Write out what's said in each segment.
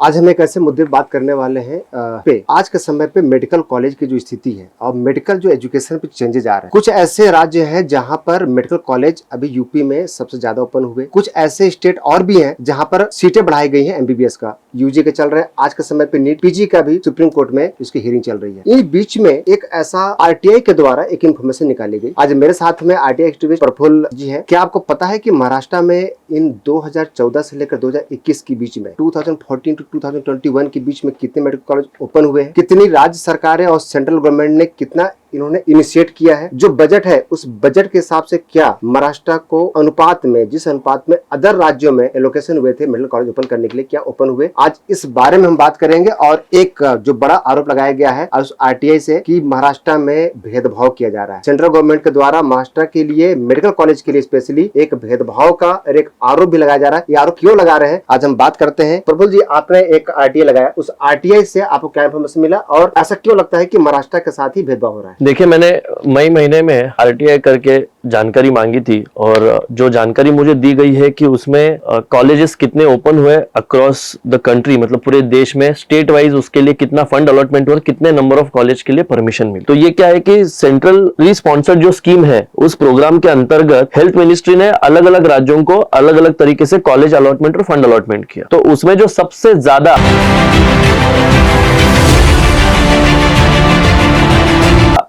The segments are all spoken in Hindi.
आज हम एक ऐसे मुद्दे पर बात करने वाले हैं पे आज के समय पे मेडिकल कॉलेज की जो स्थिति है और मेडिकल जो एजुकेशन पे चेंजेस आ रहे हैं। कुछ ऐसे राज्य हैं जहां पर मेडिकल कॉलेज अभी यूपी में सबसे ज्यादा ओपन हुए, कुछ ऐसे स्टेट और भी हैं जहां पर सीटें बढ़ाई गई हैं एमबीबीएस का, यूजी के चल रहे हैं। आज के समय पे नीट पीजी का भी सुप्रीम कोर्ट में इसकी हियरिंग चल रही है। इस बीच में एक ऐसा आरटीआई के द्वारा एक इन्फॉर्मेशन निकाली गई। आज मेरे साथ में आरटीआई एक्टिविस्ट प्रफुल्ल जी है। क्या आपको पता है कि महाराष्ट्र में इन 2014 से लेकर 2021 के बीच में 2014 टू 2021 के बीच में कितने मेडिकल कॉलेज ओपन हुए हैं, कितनी राज्य सरकारें और सेंट्रल गवर्नमेंट ने कितना इन्होंने इनिशिएट किया है, जो बजट है उस बजट के हिसाब से क्या महाराष्ट्र को अनुपात में, जिस अनुपात में अदर राज्यों में एलोकेशन हुए थे मेडिकल कॉलेज ओपन करने के लिए, क्या ओपन हुए, आज इस बारे में हम बात करेंगे। और एक जो बड़ा आरोप लगाया गया है उस आरटीआई से कि महाराष्ट्र में भेदभाव किया जा रहा है। सेंट्रल गवर्नमेंट के द्वारा महाराष्ट्र के लिए मेडिकल कॉलेज के लिए स्पेशली एक भेदभाव का एक आरोप भी लगाया जा रहा है। ये आरोप क्यों लगा रहे हैं आज हम बात करते हैं। प्रफुल्ल जी, आपने एक आरटीआई लगाया, उस आरटीआई से आपको क्या इन्फॉर्मेशन मिला और ऐसा क्यों लगता है कि महाराष्ट्र के साथ ही भेदभाव हो रहा है? देखिए, मैंने मई महीने में आरटीआई करके जानकारी मांगी थी और जो जानकारी मुझे दी गई है कि उसमें कॉलेजेस कितने ओपन हुए अक्रॉस द कंट्री, मतलब पूरे देश में स्टेट वाइज उसके लिए कितना फंड अलॉटमेंट हुआ, कितने नंबर ऑफ कॉलेज के लिए परमिशन मिली। तो ये क्या है कि सेंट्रली स्पॉन्सर्ड जो स्कीम है उस प्रोग्राम के अंतर्गत हेल्थ मिनिस्ट्री ने अलग अलग राज्यों को अलग अलग तरीके से कॉलेज अलॉटमेंट और फंड अलॉटमेंट किया। तो उसमें जो सबसे ज्यादा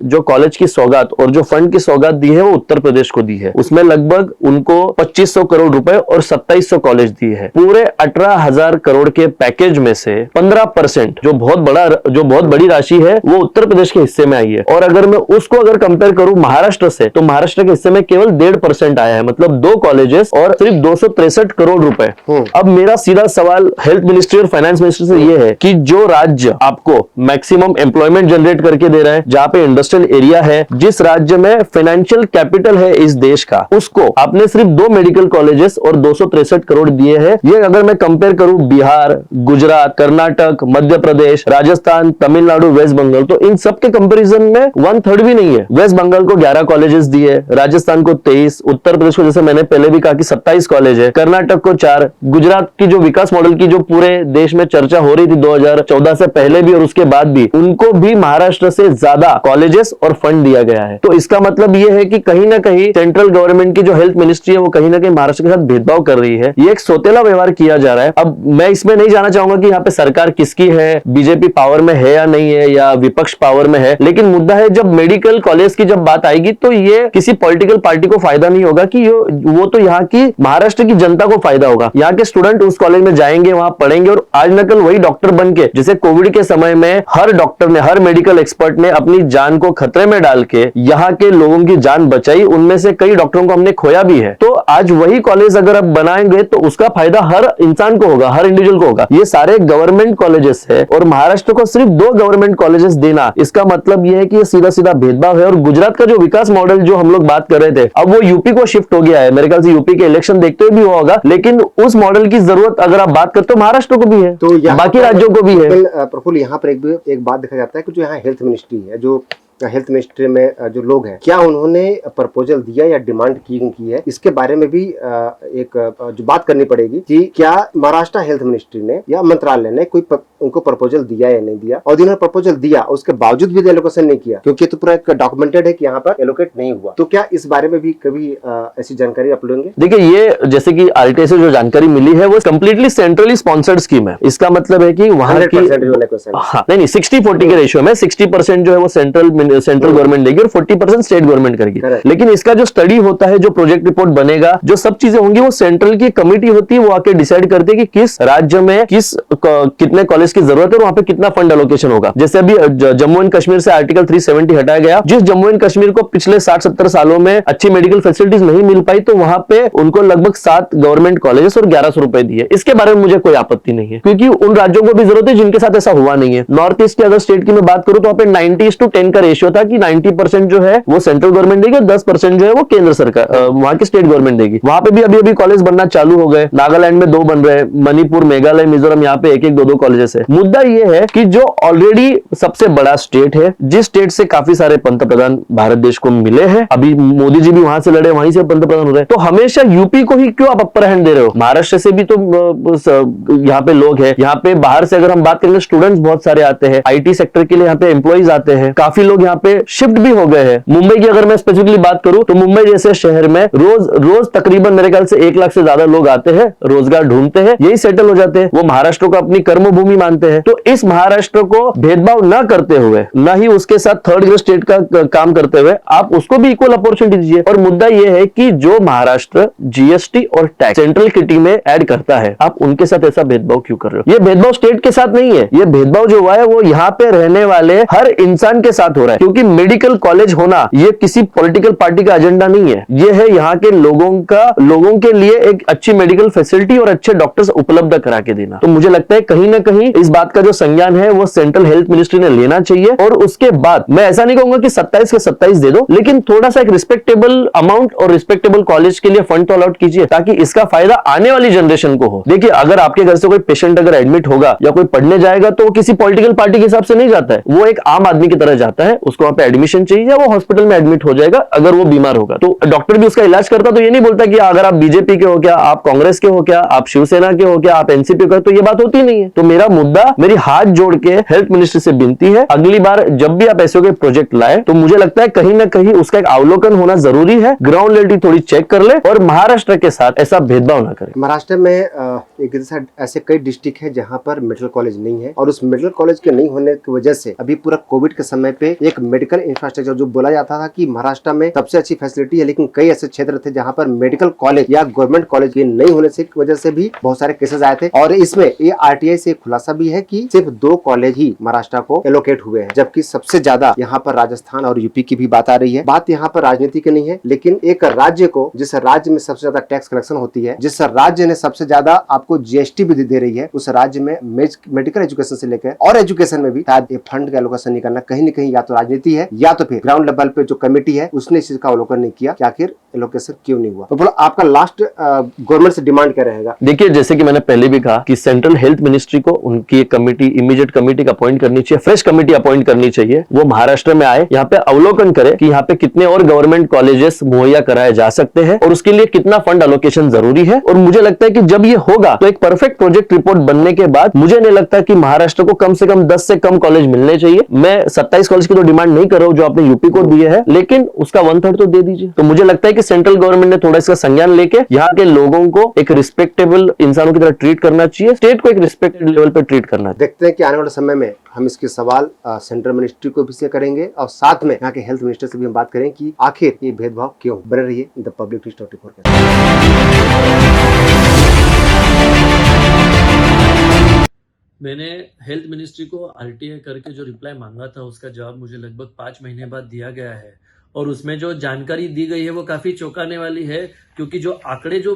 जो कॉलेज की सौगात और जो फंड की सौगात दी है वो उत्तर प्रदेश को दी है। उसमें लगभग उनको 2500 करोड़ रुपए और 2700 कॉलेज दिए हैं। पूरे 18,000 करोड़ के पैकेज में से 15% जो बहुत बड़ी राशि है वो उत्तर प्रदेश के हिस्से में आई है। और अगर मैं उसको कंपेयर करूं महाराष्ट्र से, तो महाराष्ट्र के हिस्से में केवल 1.5% आया है, मतलब 2 कॉलेजेस और सिर्फ 263 करोड़ रुपए। अब मेरा सीधा सवाल हेल्थ मिनिस्ट्री और फाइनेंस मिनिस्ट्री से ये है कि जो राज्य आपको मैक्सिमम एम्प्लॉयमेंट जनरेट करके दे रहा है, जहां पे इंडस्ट्रियल एरिया है, जिस राज्य में फाइनेंशियल कैपिटल है इस देश का, उसको आपने सिर्फ 2 मेडिकल कॉलेजेस और 263 करोड़ दिए हैं। ये अगर मैं कंपेयर करूं बिहार, गुजरात, कर्नाटक, मध्य प्रदेश, राजस्थान, तमिलनाडु, वेस्ट बंगाल, तो इन सब के कंपैरिजन में 1/3 भी नहीं है। वेस्ट बंगाल को 11 कॉलेजेस दिए, राजस्थान को 23, उत्तर प्रदेश को जैसे मैंने पहले भी कहा कि 27 कॉलेज है, कर्नाटक को 4, गुजरात की जो विकास मॉडल की जो पूरे देश में चर्चा हो रही थी 2014 से पहले भी और उसके बाद भी, उनको भी महाराष्ट्र से ज्यादा कॉलेजेस और फंड दिया गया है। तो इसका मतलब यह है कि कहीं ना कहीं सेंट्रल गवर्नमेंट की जो हेल्थ मिनिस्ट्री है वो कहीं ना कहीं महाराष्ट्र के साथ भेदभाव कर रही है। ये एक सोतेला व्यवहार किया जा रहा है। अब मैं इसमें नहीं जाना चाहूंगा कि यहाँ पे सरकार किसकी है, बीजेपी पावर में है या नहीं है, या विपक्ष पावर में है, लेकिन मुद्दा है जब मेडिकल कॉलेज की जब बात आएगी तो ये किसी पॉलिटिकल पार्टी को फायदा नहीं होगा कि वो तो यहाँ की महाराष्ट्र की जनता को फायदा होगा। यहाँ के स्टूडेंट उस कॉलेज में जाएंगे, वहां पढ़ेंगे और आज न कल वही डॉक्टर बन के, जैसे कोविड के समय में हर डॉक्टर ने, हर मेडिकल एक्सपर्ट ने अपनी जान को खतरे में डाल के यहाँ के लोगों की जान बचाई। उनमें से कई डॉक्टरों को हमने खोया भी है। तो आज वही कॉलेज अगर आप बनाएंगे तो उसका फायदा हर इंसान को होगा, हर इंडिविजुअल को होगा। ये सारे गवर्नमेंट कॉलेजेस है और महाराष्ट्र को सिर्फ 2 गवर्नमेंट कॉलेजेस देना, इसका मतलब यह है कि ये सीधा सीधा भेदभाव है। और गुजरात का जो विकास मॉडल जो हम लोग बात कर रहे थे, अब वो यूपी को शिफ्ट हो गया है। मेरे ख्याल से यूपी के इलेक्शन देखते हुए भी होगा, लेकिन उस मॉडल की जरूरत अगर आप बात करते हो महाराष्ट्र को भी है, तो बाकी राज्यों को भी है। प्रफुल्ल, यहाँ पर एक बात देखा जाता है कि जो यहाँ हेल्थ मिनिस्ट्री है, जो हेल्थ मिनिस्ट्री में जो लोग हैं, क्या उन्होंने प्रपोजल दिया या डिमांड की है, इसके बारे में भी एक जो बात करनी पड़ेगी कि क्या महाराष्ट्र हेल्थ मिनिस्ट्री ने या मंत्रालय ने कोई उनको प्रपोजल दिया या नहीं दिया। और जिन्होंने प्रपोजल दिया उसके बावजूद भी एलोकेशन नहीं किया, क्योंकि तो पूरा एक डॉक्यूमेंटेड है कि यहाँ पर एलोकेट नहीं हुआ। तो क्या इस बारे में भी कभी ऐसी जानकारी आप लेंगे? देखिए, ये जैसे कि आरटीआई से जो जानकारी मिली है वो कंप्लीटली सेंट्रली स्पॉन्सर्ड स्कीम है। इसका मतलब है कि वहां की 60-40 के रेशियो में 60% जो है वो सेंट्रल गवर्नमेंट देगी और 40% स्टेट गवर्नमेंट करेगी। लेकिन इसका जो स्टडी होता है, जो प्रोजेक्ट रिपोर्ट बनेगा, जो सब चीजें होंगी, वो सेंट्रल की कमेटी होती है, वो आके डिसाइड करती है कि किस राज्य में कितने कॉलेज की जरूरत है और वहां पे कितना फंड एलोकेशन होगा। जैसे अभी जम्मू एंड कश्मीर से आर्टिकल 370 हटाया गया। जिस जम्मू एंड कश्मीर को पिछले 60-70 सालों में अच्छी मेडिकल फैसिलिटीज नहीं मिल पाई, तो वहां पे उनको लगभग 7 गवर्नमेंट कॉलेजेस और 1100 रुपए दिए। इसके बारे में मुझे कोई आपत्ति नहीं है, क्योंकि उन राज्यों को भी जरूरत है जिनके साथ ऐसा हुआ नहीं है। नॉर्थ ईस्ट की अगर स्टेट की मैं बात करूं तो वहां पे 90:10 का रेशियो रेशियो था कि 90% जो है वो सेंट्रल गवर्नमेंट देगी और 10% जो है वो केंद्र सरकार वहां की स्टेट गवर्नमेंट देगी। वहां पे भी अभी अभी कॉलेज बनना चालू हो गए, नागालैंड में 2 बन रहे, मणिपुर, मेघालय, मिजोरम, यहाँ पे 1-1, 2-2 कॉलेजेस है। मुद्दा ये है कि जो ऑलरेडी सबसे बड़ा स्टेट है, जिस स्टेट से काफी सारे पंतप्रधान भारत देश को मिले हैं, अभी मोदी जी भी वहां से लड़े, वहीं से पंतप्रधान हो रहे, तो हमेशा यूपी को ही क्यों आप अपर हैंड दे रहे हो? महाराष्ट्र से भी तो यहाँ पे लोग हैं, यहाँ पे बाहर से अगर हम बात करेंगे स्टूडेंट्स बहुत सारे आते हैं, आईटी सेक्टर के लिए यहाँ पे एम्प्लॉइज आते हैं, काफी लोग यहाँ पे शिफ्ट भी हो गए हैं। मुंबई की अगर मैं स्पेसिफिकली बात करूं तो मुंबई जैसे शहर में रोज तकरीबन मेरे ख्याल से 1 लाख से ज्यादा लोग आते हैं, रोजगार ढूंढते हैं, यही सेटल हो जाते हैं। वो महाराष्ट्र को अपनी कर्मभूमि मानते हैं। तो इस महाराष्ट्र को भेदभाव न करते हुए, न ही उसके साथ थर्ड ग्रेड स्टेट का काम करते हुए, आप उसको भी इक्वल अपॉर्चुनिटी दीजिए। और मुद्दा यह है कि जो महाराष्ट्र जीएसटी और टैक्स सेंट्रल किटी में ऐड करता है, आप उनके साथ ऐसा भेदभाव क्यों कर रहे हो? ये भेदभाव स्टेट के साथ नहीं है, ये भेदभाव जो हुआ है वो यहाँ पे रहने वाले हर इंसान के साथ हो रहा है। क्योंकि मेडिकल कॉलेज होना ये किसी पॉलिटिकल पार्टी का एजेंडा नहीं है, ये है यहाँ के लोगों के लिए एक अच्छी मेडिकल फैसिलिटी और अच्छे डॉक्टर्स उपलब्ध करा के देना। तो मुझे लगता है कहीं ना कहीं इस बात का जो संज्ञान है वो सेंट्रल हेल्थ मिनिस्ट्री ने लेना चाहिए। और उसके बाद मैं ऐसा नहीं कहूंगा कि 27 के 27 दे दो, लेकिन थोड़ा सा एक रिस्पेक्टेबल अमाउंट और रिस्पेक्टेबल कॉलेज के लिए फंड तो अलॉट कीजिए, ताकि इसका फायदा आने वाली जनरेशन को हो। देखिए, अगर आपके घर से कोई पेशेंट अगर एडमिट होगा या कोई पढ़ने जाएगा तो वो किसी पॉलिटिकल पार्टी के हिसाब से नहीं जाता है, वो एक आम आदमी की तरह जाता है। उसको वहां पे एडमिशन चाहिए या वो हॉस्पिटल में एडमिट हो जाएगा अगर वो बीमार होगा। तो डॉक्टर भी उसका इलाज करता, तो ये नहीं बोलता कि अगर आप बीजेपी के हो क्या, आप कांग्रेस के हो क्या, आप शिवसेना के हो क्या, आप एनसीपी के हो, तो ये बात होती नहीं है। तो मेरा मुद्दा, मेरी हाथ जोड़ के हेल्थ मिनिस्ट्री से विनती है, अगली बार जब भी आप ऐसे कोई प्रोजेक्ट लाए तो मुझे लगता है कहीं ना कहीं उसका एक अवलोकन होना जरूरी है, ग्राउंड रियलिटी थोड़ी चेक कर ले और महाराष्ट्र के साथ ऐसा भेदभाव ना करे। महाराष्ट्र में एक ऐसे कई डिस्ट्रिक्ट है जहाँ पर मेडिकल कॉलेज नहीं है, और उस मेडिकल कॉलेज के नहीं होने की वजह से अभी पूरा कोविड के समय पे एक मेडिकल इंफ्रास्ट्रक्चर जो बोला जाता था कि महाराष्ट्र में सबसे अच्छी फैसिलिटी है, लेकिन कई ऐसे क्षेत्र थे जहाँ पर मेडिकल कॉलेज या गवर्नमेंट कॉलेज के नहीं होने से वजह से भी बहुत सारे केसेस आए थे। और इसमें ये आरटीआई से खुलासा भी है कि सिर्फ 2 कॉलेज ही महाराष्ट्र को एलोकेट हुए हैं, जबकि सबसे ज्यादा यहाँ पर राजस्थान और यूपी की भी बात आ रही है। बात यहाँ पर राजनीति की नहीं है, लेकिन एक राज्य को, जिस राज्य में सबसे ज्यादा टैक्स कलेक्शन होती है, जिस राज्य ने सबसे ज्यादा आपको जीएसटी भी दे रही है, उस राज्य में मेडिकल एजुकेशन से लेकर और एजुकेशन में भी शायद ये फंड का एलोकेशन नहीं करना कहीं न कहीं या तो राजनीति है या तो फिर ग्राउंड लेवल पे जो कमेटी है उसने इस चीज का अवलोकन नहीं किया कि आखिर एलोकेशन क्यों नहीं हुआ। तो बोलो आपका लास्ट गवर्नमेंट से डिमांड क्या रहेगा? देखिए, जैसे कि मैंने पहले भी कहा कि सेंट्रल हेल्थ मिनिस्ट्री को उनकी एक कमेटी, इमीडिएट कमेटी अपॉइंट करनी चाहिए, फ्रेश कमेटी अपॉइंट करनी चाहिए। वो महाराष्ट्र में आए, यहाँ पे अवलोकन करे कि यहाँ पे कितने और गवर्नमेंट कॉलेजेस मुहैया कराए जा सकते हैं और उसके लिए कितना फंड एलोकेशन जरूरी है। और मुझे लगता है कि जब ये होगा तो एक परफेक्ट प्रोजेक्ट रिपोर्ट बनने के बाद मुझे नहीं लगता कि महाराष्ट्र को कम से कम 10 से कम कॉलेज मिलने चाहिए। मैं 27 कॉलेज की तो डिमांड नहीं कर रहा हूं जो आपने यूपी को दिए है, लेकिन उसका 1/3 तो दे दीजिए। तो मुझे लगता है कि सेंट्रल गवर्नमेंट ने थोड़ा इसका संज्ञान लेके यहाँ के लोगों को एक रिस्पेक्टेबल इंसानों की तरह ट्रीट करना चाहिए, स्टेट को एक रिस्पेक्टेड लेवल पे ट्रीट करना चाहिए। देखते हैं कि आने वाले समय में हम इसके सवाल सेंट्रल मिनिस्ट्री को भी से करेंगे और साथ में यहाँ के हेल्थ मिनिस्टर से भी हम बात करें कि आखिर ये भेदभाव क्यों। बने रहिए द पब्लिक न्यूज़ 24 के साथ। मैंने हेल्थ मिनिस्ट्री को आरटीआई करके जो रिप्लाई मांगा था उसका जवाब मुझे लगभग 5 महीने बाद दिया गया है, और उसमें जो जानकारी दी गई है वो काफी चौंकाने वाली है, क्योंकि जो आंकड़े जो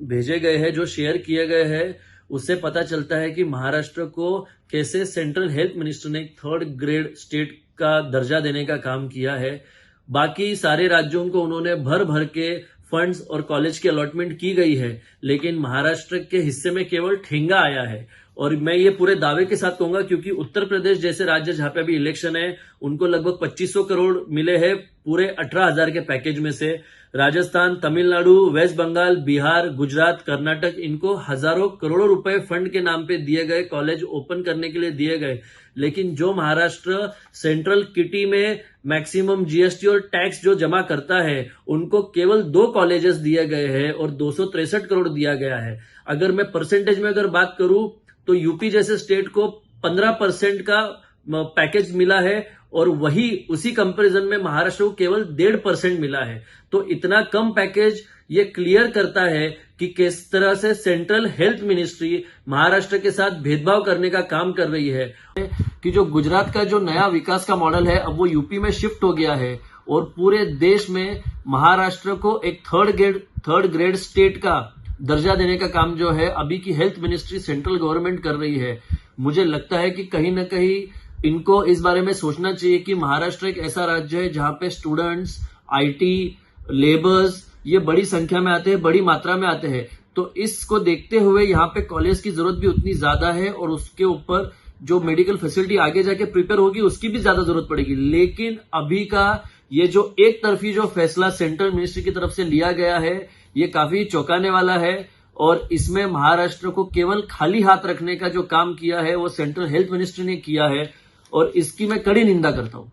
भेजे गए हैं, जो शेयर किए गए हैं, उससे पता चलता है कि महाराष्ट्र को कैसे सेंट्रल हेल्थ मिनिस्टर ने 3rd ग्रेड स्टेट का दर्जा देने का काम किया है। बाकी सारे राज्यों को उन्होंने भर भर के फंड्स और कॉलेज की अलॉटमेंट की गई है, लेकिन महाराष्ट्र के हिस्से में केवल ठेंगा आया है। और मैं ये पूरे दावे के साथ कहूंगा, क्योंकि उत्तर प्रदेश जैसे राज्य जहां पे अभी इलेक्शन है, उनको लगभग 2500 करोड़ मिले हैं पूरे 18,000 के पैकेज में से। राजस्थान, तमिलनाडु, वेस्ट बंगाल, बिहार, गुजरात, कर्नाटक, इनको हजारों करोड़ों रुपए फंड के नाम पे दिए गए, कॉलेज ओपन करने के लिए दिए गए। लेकिन जो महाराष्ट्र सेंट्रल किटी में मैक्सिमम जीएसटी और टैक्स जो जमा करता है, उनको केवल 2 कॉलेजेस दिए गए हैं और 263 करोड़ दिया गया है। अगर मैं परसेंटेज में अगर बात करूं तो यूपी जैसे स्टेट को 15% का पैकेज मिला है, और वही उसी कंपैरिजन में महाराष्ट्र को केवल 1.5% मिला है। तो इतना कम पैकेज ये क्लियर करता है कि किस तरह से सेंट्रल हेल्थ मिनिस्ट्री महाराष्ट्र के साथ भेदभाव करने का काम कर रही है। कि जो गुजरात का जो नया विकास का मॉडल है, अब वो यूपी में शिफ्ट हो गया है, और पूरे देश में महाराष्ट्र को एक 3rd ग्रेड स्टेट का दर्जा देने का काम जो है अभी की हेल्थ मिनिस्ट्री सेंट्रल गवर्नमेंट कर रही है। मुझे लगता है कि कहीं ना कहीं इनको इस बारे में सोचना चाहिए कि महाराष्ट्र एक ऐसा राज्य है जहां पे स्टूडेंट्स, आईटी, लेबर्स ये बड़ी संख्या में आते हैं, बड़ी मात्रा में आते हैं। तो इसको देखते हुए यहाँ पे कॉलेज की जरूरत भी उतनी ज्यादा है और उसके ऊपर जो मेडिकल फैसिलिटी आगे जाके प्रिपेयर होगी उसकी भी ज्यादा जरूरत पड़ेगी। लेकिन अभी का ये जो एक तरफी जो फैसला सेंट्रल मिनिस्ट्री की तरफ से लिया गया है ये काफी चौंकाने वाला है और इसमें महाराष्ट्र को केवल खाली हाथ रखने का जो काम किया है वो सेंट्रल हेल्थ मिनिस्ट्री ने किया है और इसकी मैं कड़ी निंदा करता हूं।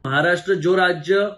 महाराष्ट्र जो राज्य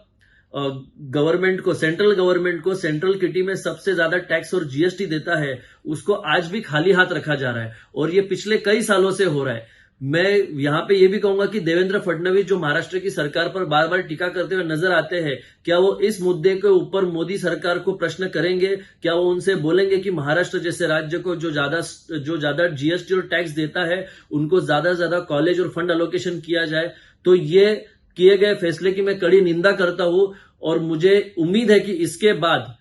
गवर्नमेंट को, सेंट्रल गवर्नमेंट को सेंट्रल किटी में सबसे ज्यादा टैक्स और जीएसटी देता है उसको आज भी खाली हाथ रखा जा रहा है और ये पिछले कई सालों से हो रहा है। मैं यहां पे ये भी कहूंगा कि देवेंद्र फडणवीस जो महाराष्ट्र की सरकार पर बार बार टीका करते हुए नजर आते हैं, क्या वो इस मुद्दे के ऊपर मोदी सरकार को प्रश्न करेंगे? क्या वो उनसे बोलेंगे कि महाराष्ट्र जैसे राज्य को जो ज्यादा जीएसटी और टैक्स देता है उनको ज्यादा से ज्यादा कॉलेज और फंड एलोकेशन किया जाए? तो ये किए गए फैसले की मैं कड़ी निंदा करता हूं और मुझे उम्मीद है कि इसके बाद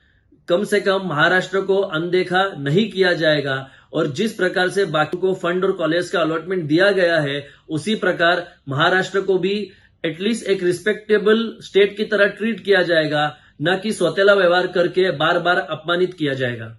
कम से कम महाराष्ट्र को अनदेखा नहीं किया जाएगा और जिस प्रकार से बाकी को फंड और कॉलेज का अलॉटमेंट दिया गया है उसी प्रकार महाराष्ट्र को भी एटलीस्ट एक रिस्पेक्टेबल स्टेट की तरह ट्रीट किया जाएगा, न कि सौतेला व्यवहार करके बार बार अपमानित किया जाएगा।